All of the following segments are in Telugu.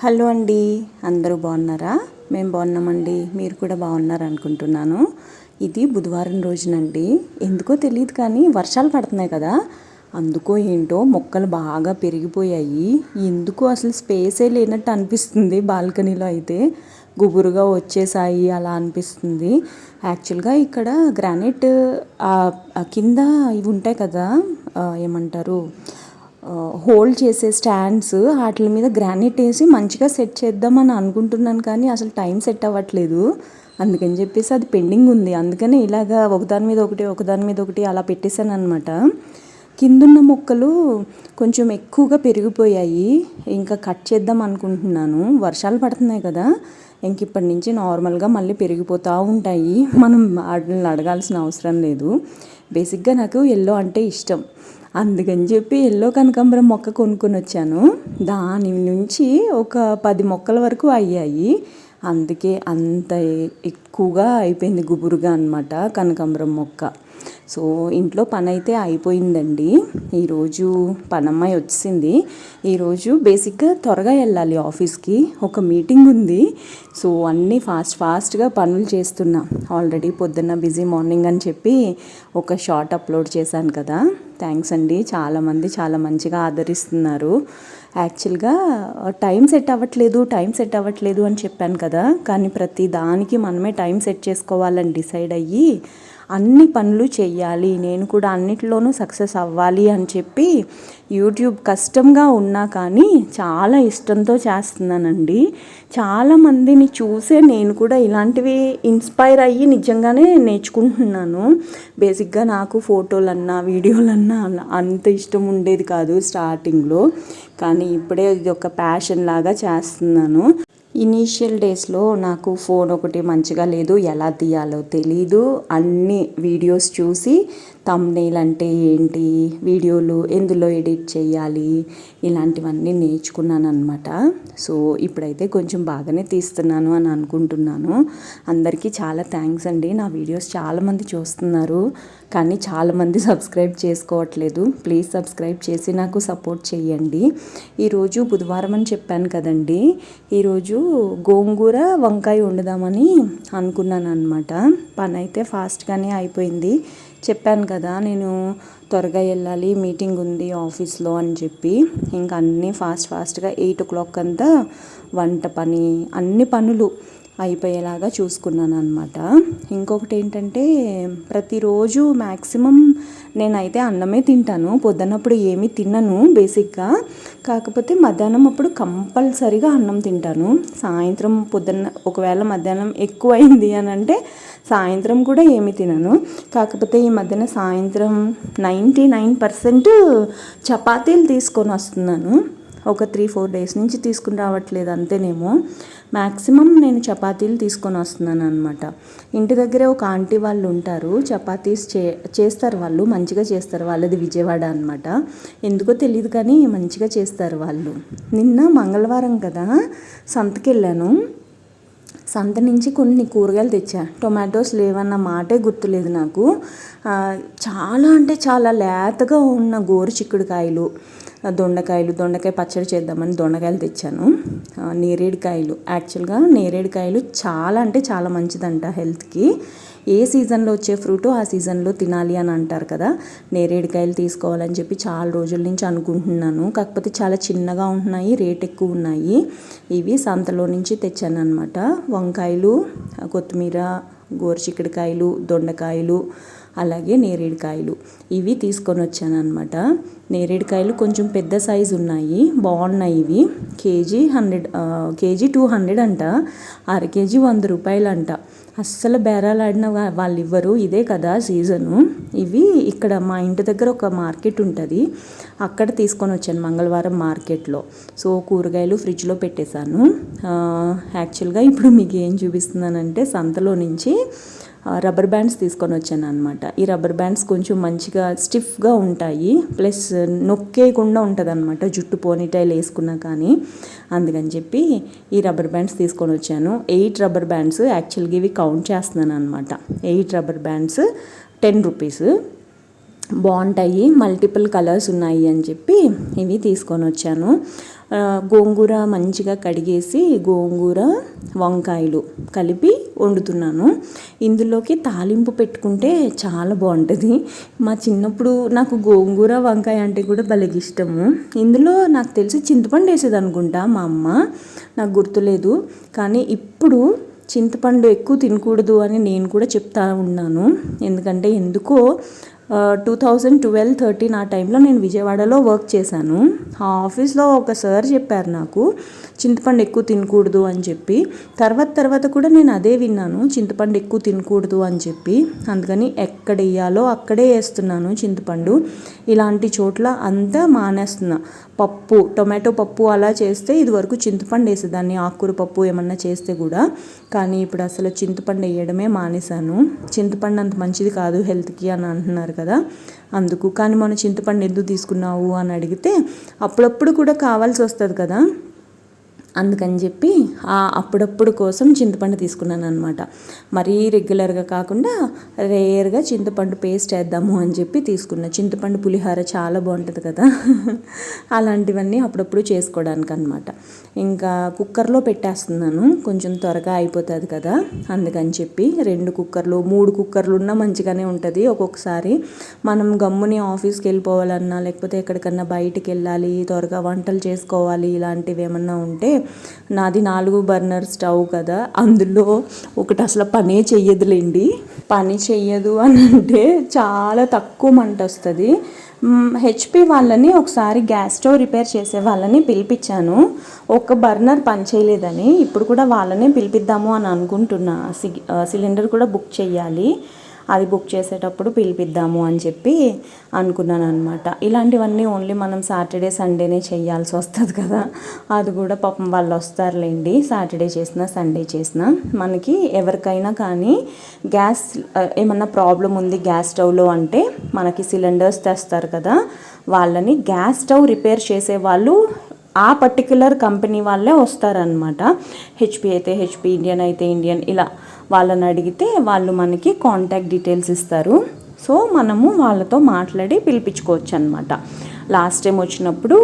హలో అండి, అందరూ బాగున్నారా? మేము బాగున్నామండి. మీరు కూడా బాగున్నారు అనుకుంటున్నాను. ఇది బుధవారం రోజునండి. ఎందుకో తెలియదు కానీ వర్షాలు పడుతున్నాయి కదా, అందుకో ఏంటో మొక్కలు బాగా పెరిగిపోయాయి. ఎందుకో అసలు స్పేసే లేనట్టు అనిపిస్తుంది. బాల్కనీలో అయితే గుబురుగా వచ్చేసాయి అలా అనిపిస్తుంది. యాక్చువల్గా ఇక్కడ గ్రానైట్ కింద ఇవి ఉంటాయి కదా, ఏమంటారు, హోల్డ్ చేసే స్టాండ్స్, వాటి మీద గ్రానైట్ వేసి మంచిగా సెట్ చేద్దామని అనుకుంటున్నాను కానీ అసలు టైం సెట్ అవ్వట్లేదు. అందుకని చెప్పేసి అది పెండింగ్ ఉంది. అందుకని ఇలాగా ఒకదాని మీద ఒకటి ఒకదాని మీద ఒకటి అలా పెట్టేశాను అనమాట. కిందున్న మొక్కలు కొంచెం ఎక్కువగా పెరిగిపోయాయి. ఇంకా కట్ చేద్దాం అనుకుంటున్నాను. వర్షాలు పడుతున్నాయి కదా, ఇంక ఇప్పటి నుంచి నార్మల్గా మళ్ళీ పెరిగిపోతూ ఉంటాయి. మనం వాటిని అడగాల్సిన అవసరం లేదు. బేసిక్గా నాకు ఎల్లో అంటే ఇష్టం. అందుకని చెప్పి ఎల్లో కనకాంబరం మొక్క కొనుక్కొని వచ్చాను. దాని నుంచి ఒక 10 మొక్కల వరకు అయ్యాయి. అందుకే అంత ఎక్కువగా అయిపోయింది గుబురుగా అనమాట కనకాంబరం మొక్క. సో ఇంట్లో పని అయితే అయిపోయిందండి. ఈరోజు పనమ్మాయి వచ్చింది. ఈరోజు బేసిక్గా త్వరగా వెళ్ళాలి ఆఫీస్కి, ఒక మీటింగ్ ఉంది. సో అన్నీ ఫాస్ట్గా పనులు చేస్తున్నా. ఆల్రెడీ పొద్దున్న బిజీ మార్నింగ్ అని చెప్పి ఒక షార్ట్ అప్లోడ్ చేశాను కదా, థ్యాంక్స్ అండి. చాలామంది చాలా మంచిగా ఆదరిస్తున్నారు. యాక్చువల్గా టైం సెట్ అవ్వట్లేదు అని చెప్పాను కదా, కానీ ప్రతి దానికి మనమే టైం సెట్ చేసుకోవాలని డిసైడ్ అయ్యి అన్ని పనులు చెయ్యాలి, నేను కూడా అన్నిటిలోనూ సక్సెస్ అవ్వాలి అని చెప్పి యూట్యూబ్ కష్టంగా ఉన్నా కానీ చాలా ఇష్టంతో చేస్తున్నానండి. చాలామందిని చూసే నేను కూడా ఇలాంటివి ఇన్స్పైర్ అయ్యి నిజంగానే నేర్చుకుంటున్నాను. బేసిక్గా నాకు ఫోటోలన్నా వీడియోలన్నా అంత ఇష్టం ఉండేది కాదు స్టార్టింగ్లో, కానీ ఇప్పుడే ఇది ఒక ప్యాషన్ లాగా చేస్తున్నాను. ఇనీషియల్ డేస్లో నాకు ఫోన్ ఒకటి మంచిగా లేదు, ఎలా తీయాలో తెలీదు. అన్ని వీడియోస్ చూసి థంబ్నెయిల్ అంటే ఏంటి, వీడియోలు ఎందులో ఎడిట్ చేయాలి, ఇలాంటివన్నీ నేర్చుకున్నాను అనమాట. సో ఇప్పుడైతే కొంచెం బాగానే తీస్తున్నాను అని అనుకుంటున్నాను. అందరికీ చాలా థ్యాంక్స్ అండి. నా వీడియోస్ చాలామంది చూస్తున్నారు కానీ చాలామంది సబ్స్క్రైబ్ చేసుకోవట్లేదు. ప్లీజ్ సబ్స్క్రైబ్ చేసి నాకు సపోర్ట్ చేయండి. ఈరోజు బుధవారం అని చెప్పాను కదండి, ఈరోజు గోంగూర వంకాయ వండుదామని అనుకున్నాను అనమాట. పని అయితే ఫాస్ట్గానే అయిపోయింది. చెప్పాను కదా నేను త్వరగా వెళ్ళాలి, మీటింగ్ ఉంది ఆఫీస్లో అని చెప్పి. ఇంకా అన్నీ ఫాస్ట్గా 8 o'clock అంతా వంట పని అన్ని పనులు అయిపోయేలాగా చూసుకున్నాను అనమాట. ఇంకొకటి ఏంటంటే ప్రతిరోజు మ్యాక్సిమం నేనైతే అన్నమే తింటాను. పొద్దున్నప్పుడు ఏమీ తినను బేసిక్గా, కాకపోతే మధ్యాహ్నం అప్పుడు కంపల్సరీగా అన్నం తింటాను. సాయంత్రం పొద్దున్న ఒకవేళ మధ్యాహ్నం ఎక్కువ అయింది అని అంటే సాయంత్రం కూడా ఏమీ తినను. కాకపోతే ఈ మధ్యన సాయంత్రం 99% చపాతీలు తీసుకొని వస్తున్నాను. ఒక 3-4 days నుంచి తీసుకుని రావట్లేదు అంతేనేమో. మ్యాక్సిమం నేను చపాతీలు తీసుకొని వస్తున్నాను అనమాట. ఇంటి దగ్గరే ఒక ఆంటీ వాళ్ళు ఉంటారు, చపాతీస్ చేస్తారు వాళ్ళు, మంచిగా చేస్తారు. వాళ్ళది విజయవాడ అనమాట. ఎందుకో తెలియదు కానీ మంచిగా చేస్తారు వాళ్ళు. నిన్న మంగళవారం కదా, సంతకి వెళ్ళాను. సంత నుంచి కొన్ని కూరగాయలు తెచ్చా. టొమాటోస్ లేవన్న మాటే గుర్తులేదు నాకు. చాలా అంటే చాలా లేతగా ఉన్న గోరు చిక్కుడుకాయలు, దొండకాయ పచ్చడి చేద్దామని దొండకాయలు తెచ్చాను. నేరేడుకాయలు, యాక్చువల్గా నేరేడుకాయలు చాలా అంటే చాలా మంచిదంట హెల్త్కి. ఏ సీజన్లో వచ్చే ఫ్రూట్ ఆ సీజన్లో తినాలి అని అంటారు కదా, నేరేడుకాయలు తీసుకోవాలని చెప్పి చాలా రోజుల నుంచి అనుకుంటున్నాను. కాకపోతే చాలా చిన్నగా ఉంటున్నాయి, రేట్ ఎక్కువ ఉన్నాయి. ఇవి సంతలో నుంచి తెచ్చాను అనమాట. వంకాయలు, కొత్తిమీర, గోరుచిక్కుడుకాయలు, దొండకాయలు, అలాగే నేరేడుకాయలు ఇవి తీసుకొని వచ్చాను అనమాట. నేరేడుకాయలు కొంచెం పెద్ద సైజు ఉన్నాయి, బాగున్నాయి. ఇవి కేజీ 200 అంట, అర కేజీ 100 రూపాయలు అంట. అస్సలు బేరాలాడిన వాళ్ళు ఇవ్వరు, ఇదే కదా సీజను. ఇవి ఇక్కడ మా ఇంటి దగ్గర ఒక మార్కెట్ ఉంటుంది, అక్కడ తీసుకొని వచ్చాను మంగళవారం మార్కెట్లో. సో కూరగాయలు ఫ్రిడ్జ్లో పెట్టేశాను. యాక్చువల్గా ఇప్పుడు మీకు ఏం చూపిస్తున్నానంటే సంతలో నుంచి రబ్బర్ బ్యాండ్స్ తీసుకొని వచ్చాను అనమాట. ఈ రబ్బర్ బ్యాండ్స్ కొంచెం మంచిగా స్టిఫ్గా ఉంటాయి, ప్లస్ నొక్కేయకుండా ఉంటుంది అనమాట జుట్టు పోనీటైల్ వేసుకున్నా కానీ. అందుకని చెప్పి ఈ రబ్బర్ బ్యాండ్స్ తీసుకొని వచ్చాను. 8 రబ్బర్ బ్యాండ్స్, యాక్చువల్గా ఇవి కౌంట్ చేస్తున్నాను అనమాట. 8 రబ్బర్ బ్యాండ్స్ 10 rupees. బాగుంటాయి, మల్టిపుల్ కలర్స్ ఉన్నాయి అని చెప్పి ఇవి తీసుకొని వచ్చాను. గోంగూర మంచిగా కడిగేసి గోంగూర వంకాయలు కలిపి వండుతున్నాను. ఇందులోకి తాలింపు పెట్టుకుంటే చాలా బాగుంటుంది. మా చిన్నప్పుడు నాకు గోంగూర వంకాయ అంటే కూడా భలే ఇష్టము. ఇందులో నాకు తెలిసి చింతపండు వేసేది అనుకుంటా మా అమ్మ, నాకు గుర్తులేదు. కానీ ఇప్పుడు చింతపండు ఎక్కువ తినకూడదు అని నేను కూడా చెప్తా ఉన్నాను. ఎందుకంటే ఎందుకో 2012-13 ఆ టైంలో నేను విజయవాడలో వర్క్ చేశాను. ఆ ఆఫీస్లో ఒక సార్ చెప్పారు నాకు చింతపండు ఎక్కువ తినకూడదు అని చెప్పి. తర్వాత కూడా నేను అదే విన్నాను, చింతపండు ఎక్కువ తినకూడదు అని చెప్పి. అందుకని ఎక్కడ వేయాలో అక్కడే వేస్తున్నాను చింతపండు. ఇలాంటి చోట్ల అంతా మానేస్తున్నా. పప్పు, టొమాటో పప్పు అలా చేస్తే ఇదివరకు చింతపండు వేసేదాన్ని, ఆకుకూర పప్పు ఏమన్నా చేస్తే కూడా. కానీ ఇప్పుడు అసలు చింతపండు వేయడమే మానేశాను. చింతపండు అంత మంచిది కాదు హెల్త్కి అని అంటున్నారు కదా, అందుకు. కానీ మన చింతపండు ఎందుకు తీసుకున్నావు అని అడిగితే అప్పుడప్పుడు కూడా కావాల్సి వస్తుంది కదా, అందుకని చెప్పి అప్పుడప్పుడు కోసం చింతపండు తీసుకున్నాను అనమాట. మరీ రెగ్యులర్గా కాకుండా రేర్గా చింతపండు పేస్ట్ వేద్దాము అని చెప్పి తీసుకున్నా. చింతపండు పులిహోర చాలా బాగుంటుంది కదా, అలాంటివన్నీ అప్పుడప్పుడు చేసుకోవడానికి అనమాట. ఇంకా కుక్కర్లో పెట్టేస్తున్నాను, కొంచెం త్వరగా అయిపోతుంది కదా, అందుకని చెప్పి. 2 కుక్కర్లు 3 కుక్కర్లు ఉన్నా మంచిగానే ఉంటుంది. ఒక్కొక్కసారి మనం గమ్ముని ఆఫీస్కి వెళ్ళిపోవాలన్నా, లేకపోతే ఎక్కడికన్నా బయటికి వెళ్ళాలి, త్వరగా వంటలు చేసుకోవాలి, ఇలాంటివి ఏమన్నా ఉంటే. నాది 4 బర్నర్ స్టవ్ కదా, అందులో ఒకటి అసలు పనే చెయ్యదులేండి. పని చెయ్యదు అని అంటే చాలా తక్కువ మంట వస్తుంది. హెచ్పి వాళ్ళని ఒకసారి గ్యాస్ స్టవ్ రిపేర్ చేసే వాళ్ళని పిలిపించాను, ఒక బర్నర్ పని చేయలేదని. ఇప్పుడు కూడా వాళ్ళనే పిలిపిద్దాము అని అనుకుంటున్నా. సిలిండర్ కూడా బుక్ చెయ్యాలి, అది బుక్ చేసేటప్పుడు పిలిపిద్దాము అని చెప్పి అనుకున్నాను అనమాట. ఇలాంటివన్నీ ఓన్లీ మనం సాటర్డే సండేనే చేయాల్సి వస్తుంది కదా, అది కూడా పాపం వాళ్ళు వస్తారులేండి, సాటర్డే చేసినా సండే చేసినా. మనకి ఎవరికైనా కానీ గ్యాస్ ఏమన్నా ప్రాబ్లం ఉంది గ్యాస్ స్టవ్లో అంటే మనకి సిలిండర్స్ తెస్తారు కదా, వాళ్ళని గ్యాస్ స్టవ్ రిపేర్ చేసే వాళ్ళు ఆ పర్టిక్యులర్ కంపెనీ వాళ్ళే వస్తారనమాట. హెచ్పి అయితే హెచ్పి, ఇండియన్ అయితే ఇండియన్, ఇలా వాళ్ళని అడిగితే వాళ్ళు మనకి కాంటాక్ట్ డీటెయిల్స్ ఇస్తారు. సో మనము వాళ్ళతో మాట్లాడి పిలిపించుకోవచ్చు అనమాట. లాస్ట్ టైం వచ్చినప్పుడు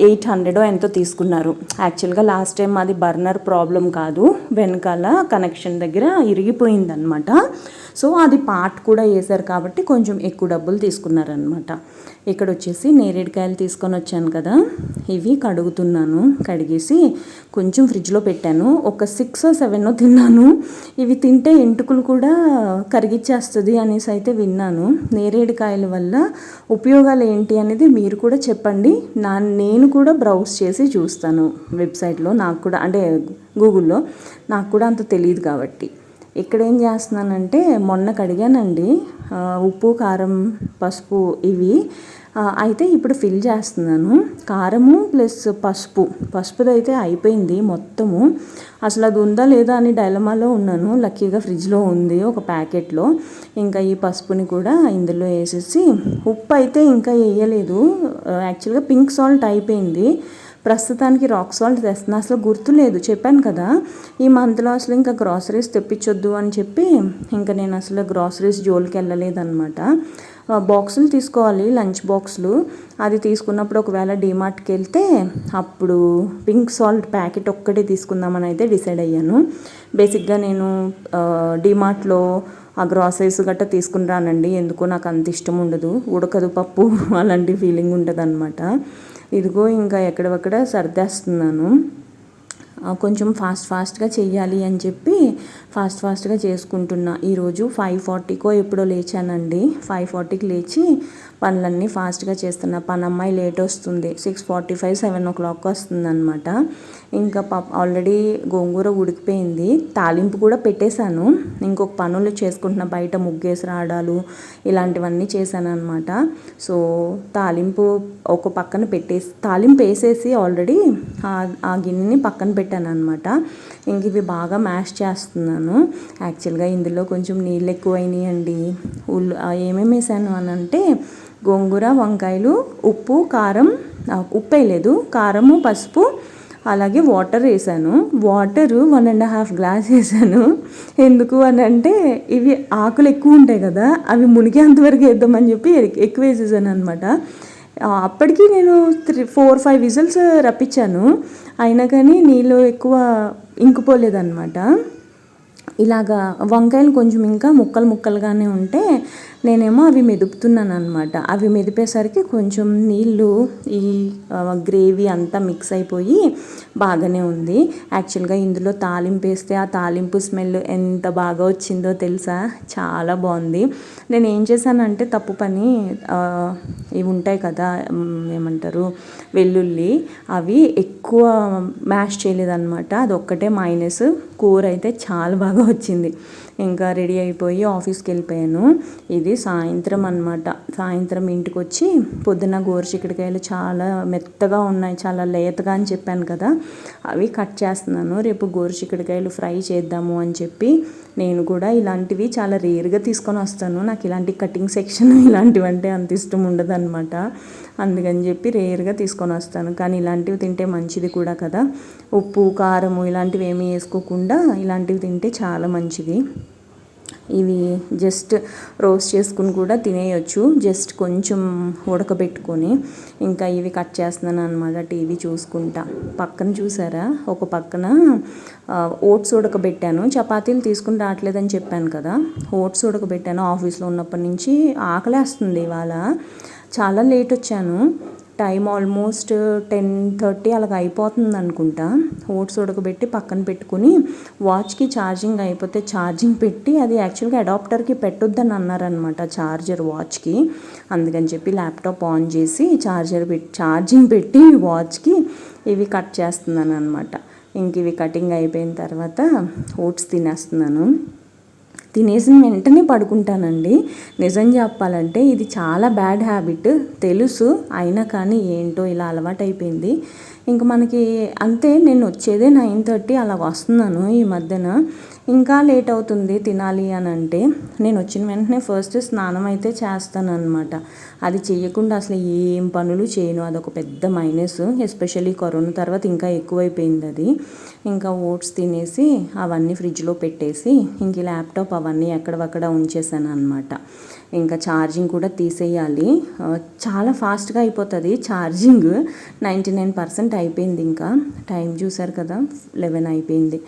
800 ఎంతో తీసుకున్నారు. యాక్చువల్గా లాస్ట్ టైం అది బర్నర్ ప్రాబ్లం కాదు, వెనకాల కనెక్షన్ దగ్గర ఇరిగిపోయిందనమాట. సో అది పార్ట్ కూడా వేశారు కాబట్టి కొంచెం ఎక్కువ డబ్బులు తీసుకున్నారనమాట. ఇక్కడ వచ్చేసి నేరేడుకాయలు తీసుకొని వచ్చాను కదా, ఇవి కడుగుతున్నాను. కడిగేసి కొంచెం ఫ్రిడ్జ్లో పెట్టాను. ఒక 6 or 7 తిన్నాను. ఇవి తింటే ఎంటుకలు కూడా కరిగిచ్చేస్తుంది అనేసి అయితే విన్నాను. నేరేడుకాయల వల్ల ఉపయోగాలు ఏంటి అనేది మీరు కూడా చెప్పండి. నేను కూడా బ్రౌజ్ చేసి చూస్తాను వెబ్సైట్లో, నాకు కూడా అంటే గూగుల్లో, నాకు కూడా అంత తెలియదు కాబట్టి. ఇక్కడ ఏం చేస్తున్నానంటే మొన్న కడిగానండి, ఉప్పు, కారం, పసుపు ఇవి. అయితే ఇప్పుడు ఫిల్ చేస్తున్నాను. కారము ప్లస్ పసుపుదైతే అయిపోయింది మొత్తము. అసలు అది ఉందా లేదా అని డైలమాలో ఉన్నాను. లక్కీగా ఫ్రిడ్జ్లో ఉంది ఒక ప్యాకెట్లో. ఇంకా ఈ పసుపుని కూడా ఇందులో వేసేసి, ఉప్పు అయితే ఇంకా వేయలేదు. యాక్చువల్గా పింక్ సాల్ట్ అయిపోయింది, ప్రస్తుతానికి రాక్ సాల్ట్ తెస్తున్నా. అసలు గుర్తులేదు, చెప్పాను కదా ఈ మంత్లో అసలు ఇంకా గ్రాసరీస్ తెప్పించొద్దు అని చెప్పి ఇంకా నేను అసలు గ్రాసరీస్ జోలికి వెళ్ళలేదన్నమాట. బాక్సులు తీసుకోవాలి, లంచ్ బాక్సులు. అది తీసుకున్నప్పుడు ఒకవేళ డీమార్ట్కి వెళ్తే అప్పుడు పింక్ సాల్ట్ ప్యాకెట్ ఒక్కటే తీసుకుందామని అయితే డిసైడ్ అయ్యాను. బేసిక్గా నేను డీమార్ట్లో ఆ గ్రాసరీస్ గట్రా తీసుకుని రానండి, ఎందుకో నాకు అంత ఇష్టం ఉండదు, ఉడకదు పప్పు అలాంటి ఫీలింగ్ ఉంటుంది అనమాట. ఇదిగో ఇంకా ఎక్కడొక్కడ సర్దేస్తున్నాను. కొంచెం ఫాస్ట్గా చెయ్యాలి అని చెప్పి ఫాస్ట్గా చేసుకుంటున్నా. ఈరోజు 5:40కో ఎప్పుడో లేచానండి. 5:40కి లేచి పనులన్నీ ఫాస్ట్గా చేస్తున్నా. పని అమ్మాయి లేట్ వస్తుంది, 6:45, 7 o'clock వస్తుంది అనమాట. ఇంకా ఆల్రెడీ గోంగూర ఉడికిపోయింది, తాలింపు కూడా పెట్టేశాను. ఇంకొక పనులు చేసుకుంటున్నా, బయట ముగ్గేసి రావడాలు ఇలాంటివన్నీ చేశాను అనమాట. సో తాలింపు ఒక పక్కన పెట్టేసి, తాలింపు వేసేసి ఆల్రెడీ ఆ గిన్నెని పక్కన పెట్టాను అనమాట. ఇంక ఇవి బాగా మ్యాష్ చేస్తున్నాను. యాక్చువల్గా ఇందులో కొంచెం నీళ్ళు ఎక్కువైనాయి అండి. ఏమేమి వేసాను అని అంటే గోంగూర, వంకాయలు, ఉప్పు, కారం, ఉప్పు వేయలేదు, కారము, పసుపు, అలాగే వాటర్ వేసాను. వాటరు 1.5 గ్లాస్ వేసాను. ఎందుకు అని అంటే ఇవి ఆకులు ఎక్కువ ఉంటాయి కదా, అవి మునిగేంతవరకు వేద్దామని చెప్పి ఎక్కువ వేసేసాను అనమాట. అప్పటికి నేను 4-5 విజిల్స్ రప్పించాను, అయినా కానీ నీళ్ళు ఎక్కువ ఇంకిపోలేదన్నమాట. ఇలాగా వంకాయలు కొంచెం ఇంకా ముక్కలు ముక్కలుగానే ఉంటే నేనేమో అవి మెదుపుతున్నాను అనమాట. అవి మెదిపేసరికి కొంచెం నీళ్ళు ఈ గ్రేవీ అంతా మిక్స్ అయిపోయి బాగానే ఉంది. యాక్చువల్గా ఇందులో తాలింపు వేస్తే ఆ తాలింపు స్మెల్ ఎంత బాగా వచ్చిందో తెలుసా, చాలా బాగుంది. నేను ఏం చేశానంటే తప్పు పని, ఇవి ఉంటాయి కదా ఏమంటారు వెల్లుల్లి, అవి ఎక్కువ మ్యాష్ చేయలేదన్నమాట. అది ఒక్కటే మైనస్. కూర అయితే చాలా బాగా వచ్చింది. ఇంకా రెడీ అయిపోయి ఆఫీస్కి వెళ్ళిపోయాను. ఇది సాయంత్రం అనమాట. సాయంత్రం ఇంటికి వచ్చి పొద్దున్న గోరుచిక్కుడుకాయలు చాలా మెత్తగా ఉన్నాయి, చాలా లేతగా అని చెప్పాను కదా, అవి కట్ చేస్తున్నాను. రేపు గోరుచిక్కుడుకాయలు ఫ్రై చేద్దాము అని చెప్పి నేను కూడా ఇలాంటివి చాలా రేర్గా తీసుకొని వస్తాను. నాకు ఇలాంటి కటింగ్ సెక్షన్ ఇలాంటివి అంటే అంత ఇష్టం ఉండదు అనమాట. అందుకని చెప్పి రేర్గా తీసుకొని వస్తాను. కానీ ఇలాంటివి తింటే మంచిది కూడా కదా, ఉప్పు కారము ఇలాంటివి ఏమీ వేసుకోకుండా ఇలాంటివి తింటే చాలా మంచిది. ఇవి జస్ట్ రోస్ట్ చేసుకుని కూడా తినేయచ్చు, జస్ట్ కొంచెం ఉడకబెట్టుకొని. ఇంకా ఇవి కట్ చేస్తున్నాను అనమాట టీవీ చూసుకుంటా. పక్కన చూసారా, ఒక పక్కన ఓట్స్ ఉడకబెట్టాను. చపాతీలు తీసుకుని రావట్లేదని చెప్పాను కదా, ఓట్స్ ఉడకబెట్టాను. ఆఫీస్లో ఉన్నప్పటి నుంచి ఆకలేస్తుంది. ఇవాళ చాలా లేట్ వచ్చాను, టైం ఆల్మోస్ట్ 10:30 అలాగ అయిపోతుంది అనుకుంటా. ఓట్స్ ఉడకబెట్టి పక్కన పెట్టుకుని వాచ్కి ఛార్జింగ్ అయిపోతే ఛార్జింగ్ పెట్టి, అది యాక్చువల్గా అడాప్టర్కి పెట్టొద్దని అన్నారనమాట ఛార్జర్ వాచ్కి. అందుకని చెప్పి ల్యాప్టాప్ ఆన్ చేసి ఛార్జింగ్ పెట్టి వాచ్కి ఇవి కట్ చేస్తున్నాను అనమాట. ఇంక ఇవి కటింగ్ అయిపోయిన తర్వాత ఓట్స్ తినేస్తున్నాను. తినేసిన వెంటనే పడుకుంటానండి. నిజం చెప్పాలంటే ఇది చాలా బ్యాడ్ హ్యాబిట్ తెలుసు, అయినా కానీ ఏంటో ఇలా అలవాటు అయిపోయింది. ఇంక మనకి అంతే, నేను వచ్చేదే 9:30 అలా వస్తున్నాను. ఈ మధ్యన ఇంకా లేట్ అవుతుంది తినాలి అని అంటే నేను వచ్చిన వెంటనే ఫస్ట్ స్నానం అయితే చేస్తాను అనమాట. అది చేయకుండా అసలు ఏం పనులు చేయను, అదొక పెద్ద మైనస్. ఎస్పెషల్లీ కరోనా తర్వాత ఇంకా ఎక్కువైపోయింది అది. ఇంకా ఓట్స్ తినేసి అవన్నీ ఫ్రిడ్జ్లో పెట్టేసి ఇంక ల్యాప్టాప్ అవన్నీ ఎక్కడవక్కడ ఉంచేసాను అనమాట. ఇంకా ఛార్జింగ్ కూడా తీసేయాలి, చాలా ఫాస్ట్గా అయిపోతుంది ఛార్జింగ్. 99% అయిపోయింది. ఇంకా టైం చూసారు కదా, 11 అయిపోయింది.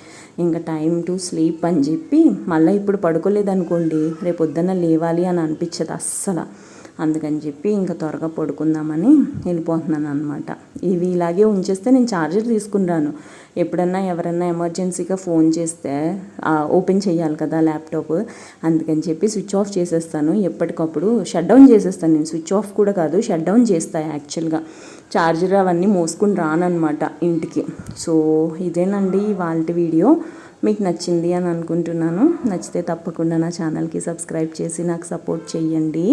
ఇంకా టైం టు స్లీప్ అని చెప్పి మళ్ళీ ఇప్పుడు పడుకోలేదనుకోండి రేపు పొద్దున్న లేవాలి అని అనిపించదు అస్సలు. అందుకని చెప్పి ఇంకా త్వరగా పడుకుందామని వెళ్ళిపోతున్నాను అనమాట. ఇవి ఇలాగే ఉంచేస్తే నేను ఛార్జర్ తీసుకుని రాను. ఎప్పుడన్నా ఎవరన్నా ఎమర్జెన్సీగా ఫోన్ చేస్తే ఓపెన్ చేయాలి కదా ల్యాప్టాప్, అందుకని చెప్పి స్విచ్ ఆఫ్ చేసేస్తాను. ఎప్పటికప్పుడు షట్ డౌన్ చేసేస్తాను. నేను స్విచ్ ఆఫ్ కూడా కాదు, షట్ డౌన్ చేస్తాను యాక్చువల్గా. ఛార్జర్ అవన్నీ మోసుకుని రానమాట ఇంటికి. సో ఇదేనండి ఇవాళ వీడియో. మీకు నచ్చింది అని అనుకుంటున్నాను. నచ్చితే తప్పకుండా నా ఛానల్కి సబ్స్క్రైబ్ చేసి నాకు సపోర్ట్ చేయండి.